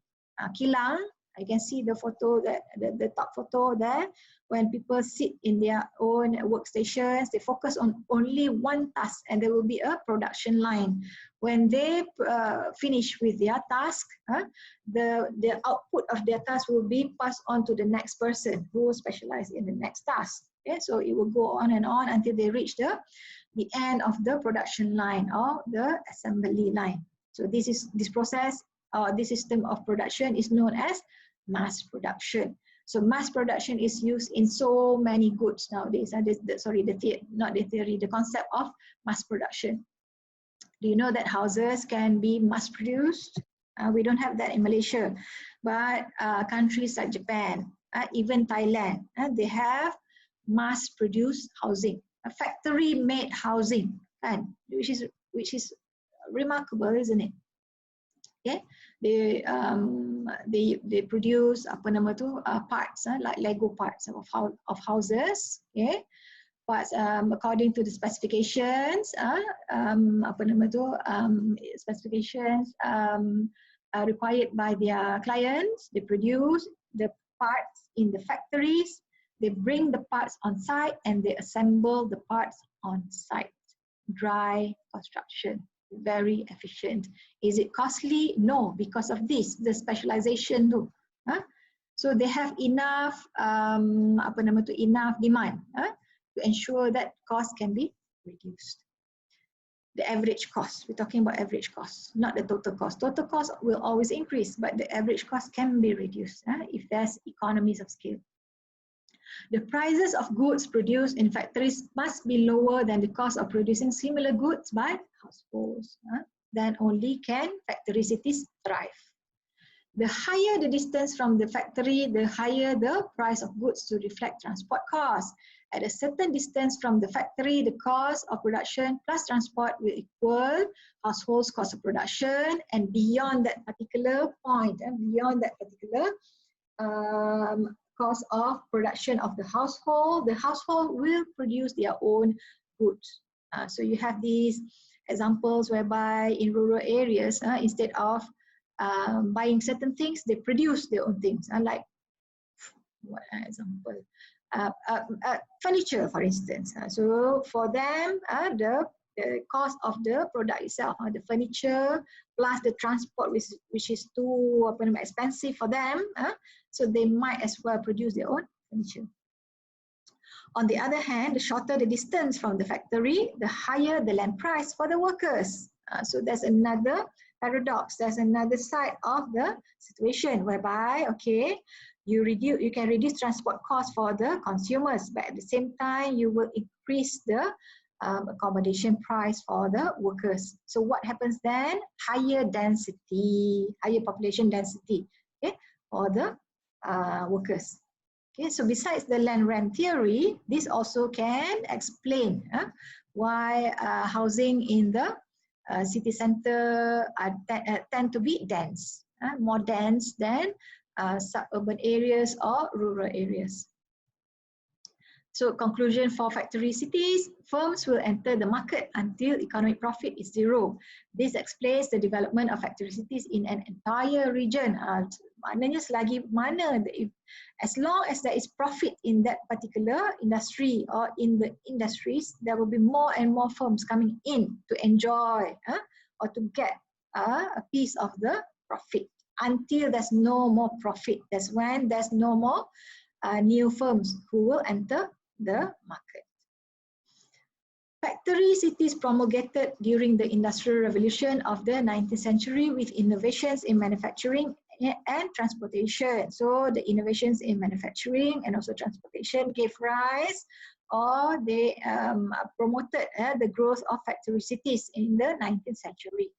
Kilang, I can see the photo, the top photo there. When people sit in their own workstations, they focus on only one task, and there will be a production line. When they finish with their task, the output of their task will be passed on to the next person who will specialize in the next task. Okay, so it will go on and on until they reach the end of the production line or the assembly line. So this process, this system of production is known as mass production. So mass production is used in so many goods nowadays. The concept of mass production. Do you know that houses can be mass produced? We don't have that in Malaysia, but countries like Japan, even Thailand, they have mass produced housing, a factory made housing, which is remarkable, isn't it? Okay, they produce parts like Lego parts of houses. Okay, parts according to the specifications. Specifications required by their clients. They produce the parts in the factories. They bring the parts on site and they assemble the parts on site. Dry construction. Very efficient. Is it costly? No, because of this, the specialization. So they have enough enough demand to ensure that cost can be reduced. The average cost, we're talking about average cost, not the total cost. Total cost will always increase, but the average cost can be reduced if there's economies of scale. The prices of goods produced in factories must be lower than the cost of producing similar goods by households. Then only can factory cities thrive. The higher the distance from the factory, the higher the price of goods to reflect transport costs. At a certain distance from the factory, the cost of production plus transport will equal households' cost of production, and beyond that particular point, beyond that particular cost of production of the household will produce their own goods. So you have these examples whereby in rural areas, instead of buying certain things, they produce their own things. Like, what example? Furniture, for instance. So for them, the cost of the product itself, the furniture plus the transport, which is too expensive for them, so they might as well produce their own furniture. On the other hand, the shorter the distance from the factory, the higher the land price for the workers. So there's another paradox. There's another side of the situation whereby, okay, you can reduce transport costs for the consumers, but at the same time, you will increase the accommodation price for the workers. So what happens then? Higher density, higher population density, okay, for the workers. Okay, so besides the land rent theory, this also can explain why housing in the city center tend to be dense, more dense than suburban areas or rural areas. So conclusion for factory cities, firms will enter the market until economic profit is zero. This explains the development of factory cities in an entire region. Maknanya selagi mana, as long as there is profit in that particular industry or in the industries, there will be more and more firms coming in to enjoy or to get a piece of the profit. Until there's no more profit, that's when there's no more new firms who will enter the market. Factory cities promulgated during the Industrial Revolution of the 19th century with innovations in manufacturing and transportation. So the innovations in manufacturing and also transportation gave rise, or they promoted the growth of factory cities in the 19th century.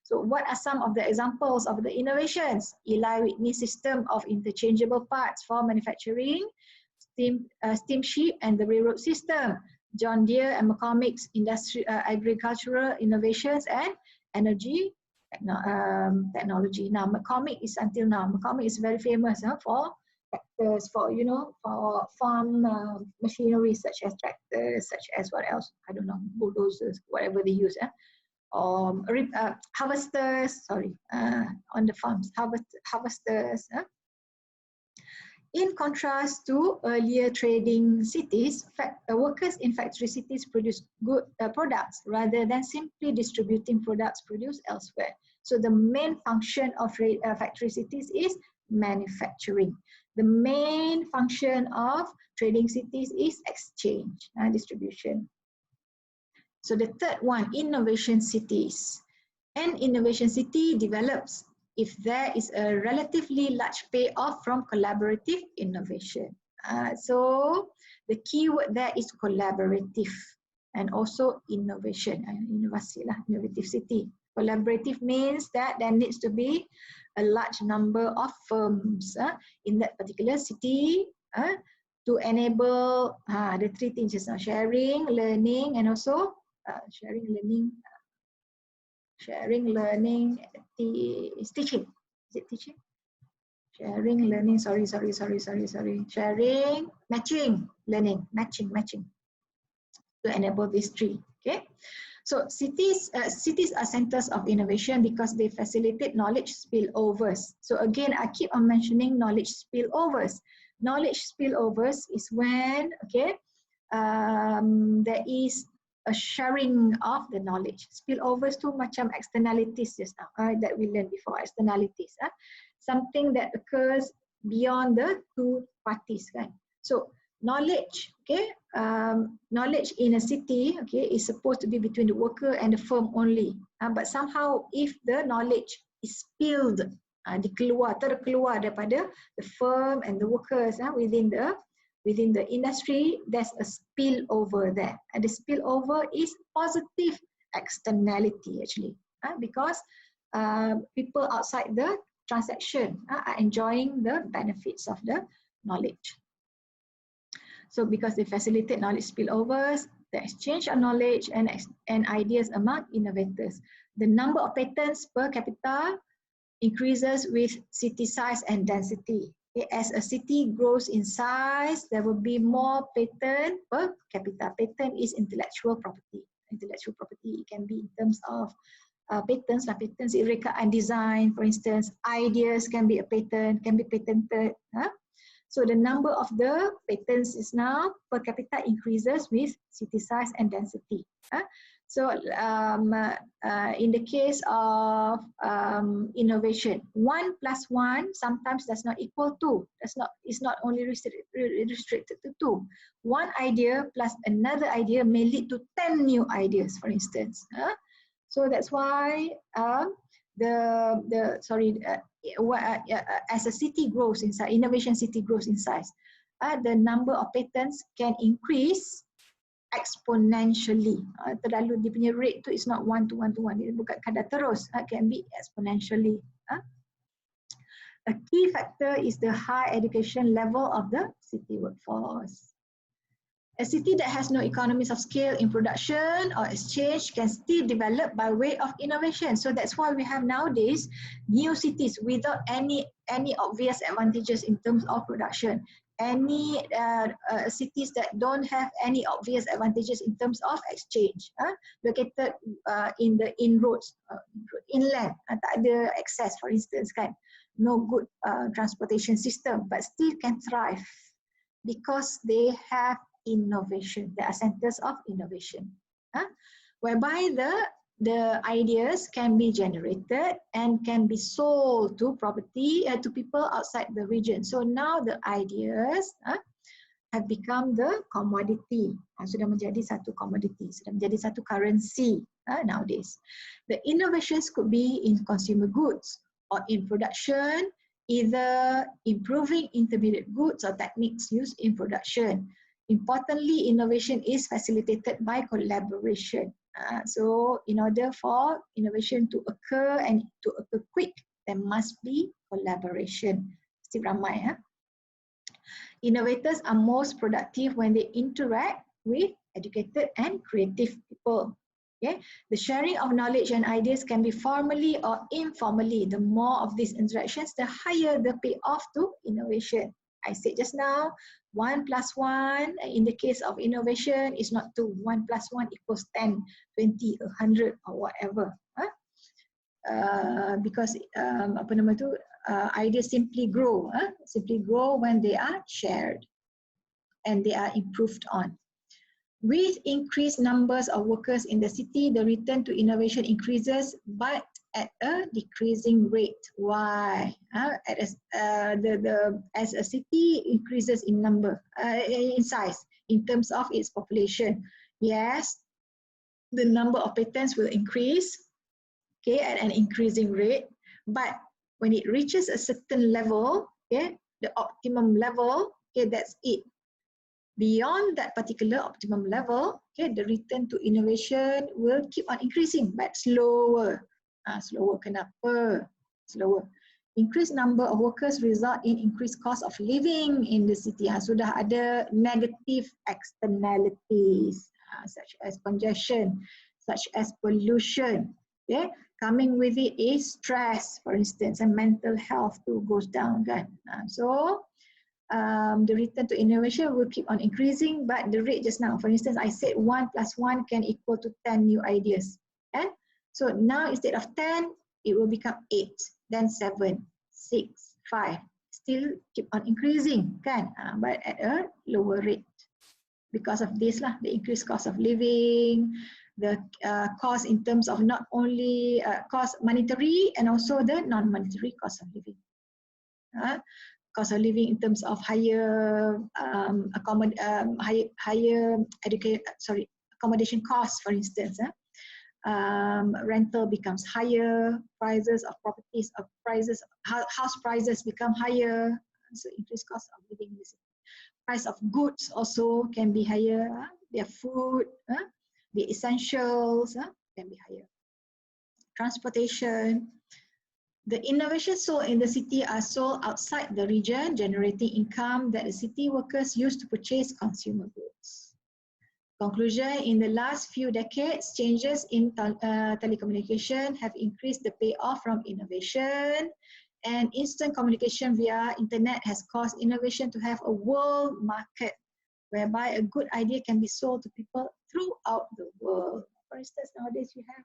So what are some of the examples of the innovations? Eli Whitney system of interchangeable parts for manufacturing, steamship and the railroad system, John Deere and McCormick's agricultural innovations and energy technology. Now McCormick is until now, McCormick is very famous for tractors, for farm machinery such as tractors, such as what else? I don't know, bulldozers, whatever they use. Harvesters, on the farms, harvesters. In contrast to earlier trading cities, workers in factory cities produce good products rather than simply distributing products produced elsewhere. So the main function of factory cities is manufacturing. The main function of trading cities is exchange and distribution. So the third one, innovation cities. An innovation city develops if there is a relatively large payoff from collaborative innovation. So the key word there is collaborative and also innovation, inovasi lah, innovative city. Collaborative means that there needs to be a large number of firms in that particular city to enable the three things just now: sharing, learning, and also sharing, learning, teaching. Is it teaching? Sharing, learning, sorry. Sharing, matching, learning, matching. To enable these three, okay? So cities are centers of innovation because they facilitate knowledge spillovers. So again, I keep on mentioning knowledge spillovers. Knowledge spillovers is when, okay, there is a sharing of the knowledge. Spillovers tu macam externalities just now that we learned before, externalities. Something that occurs beyond the two parties, kan? So knowledge, okay, knowledge in a city, okay, is supposed to be between the worker and the firm only. But somehow, if the knowledge is spilled, terkeluar daripada the firm and the workers within the industry, there's a spillover there. And the spillover is positive externality actually, because people outside the transaction are enjoying the benefits of the knowledge. So because they facilitate knowledge spillovers, the exchange of knowledge and ideas among innovators. The number of patents per capita increases with city size and density. As a city grows in size, there will be more patent per capita. Patent is intellectual property. Intellectual property, it can be in terms of patents, patents in rekaan design, for instance. Ideas can be a patent, can be patented. So the number of the patents is now per capita increases with city size and density. So in the case of innovation, 1 + 1 sometimes does not equal 2. It's not only restricted to 2. One idea plus another idea may lead to 10 new ideas, for instance. So that's why as a city grows in size, innovation city grows in size, the number of patents can increase exponentially. Terlalu dia punya rate tu is not 1 to 1 to 1. Dia bukan kadar terus, can be exponentially. A key factor is the high education level of the city workforce. A city that has no economies of scale in production or exchange can still develop by way of innovation. So that's why we have nowadays new cities without any obvious advantages in terms of production. Any cities that don't have any obvious advantages in terms of exchange, located in the inroads, inland, tak ada access, for instance, kan, no good transportation system, but still can thrive because they have innovation. They are centers of innovation, whereby the ideas can be generated and can be sold to property to people outside the region. So now the ideas have become the commodity. Sudah menjadi satu commodity, sudah menjadi satu currency nowadays. The innovations could be in consumer goods or in production, either improving intermediate goods or techniques used in production. Importantly, innovation is facilitated by collaboration. So in order for innovation to occur and to occur quick, there must be collaboration. Mesti ramai. Innovators are most productive when they interact with educated and creative people. Okay? The sharing of knowledge and ideas can be formally or informally. The more of these interactions, the higher the payoff to innovation. I said just now, 1 + 1 in the case of innovation is not 2. 1 + 1 equals 10, 20, 100 or whatever. Because ideas simply grow when they are shared and they are improved on. With increased numbers of workers in the city, the return to innovation increases, but at a decreasing rate. Why? As a city increases in number, in size, in terms of its population, yes, the number of patents will increase, okay, at an increasing rate, but When it reaches a certain level, okay, the optimum level, okay, that's it. Beyond that particular optimum level, okay, the return to innovation will keep on increasing, but slower. Slower, kenapa? Slower. Increased number of workers result in increased cost of living in the city. Sudah ada negative externalities, such as congestion, such as pollution. Okay, coming with it is stress, for instance, and mental health too goes down, kan? So the return to innovation will keep on increasing, but the rate just now, for instance, I said 1 + 1 can equal to 10 new ideas. And so now instead of 10, it will become 8, then 7, 6, 5. Still keep on increasing, kan? But at a lower rate. Because of this, the increased cost of living, the cost in terms of not only cost monetary and also the non-monetary cost of living. Cost of living in terms of higher accommodation costs, for instance. Rental becomes higher, prices of properties, house prices become higher, so increased cost of living. Price of goods also can be higher. Their food, the essentials can be higher. Transportation. The innovations sold in the city are sold outside the region, generating income that the city workers use to purchase consumer goods. Conclusion, in the last few decades, changes in telecommunication have increased the payoff from innovation, and instant communication via internet has caused innovation to have a world market, whereby a good idea can be sold to people throughout the world. For instance, nowadays you have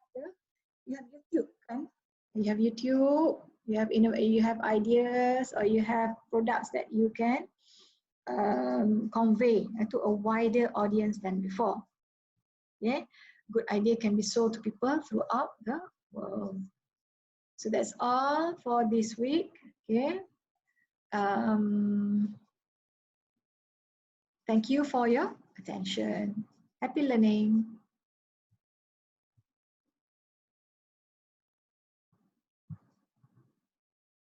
YouTube, kan? You have YouTube, you have ideas, or you have products that you can convey to a wider audience than before. Yeah, good idea can be sold to people throughout the world. So that's all for this week. Okay. Thank you for your attention. Happy learning.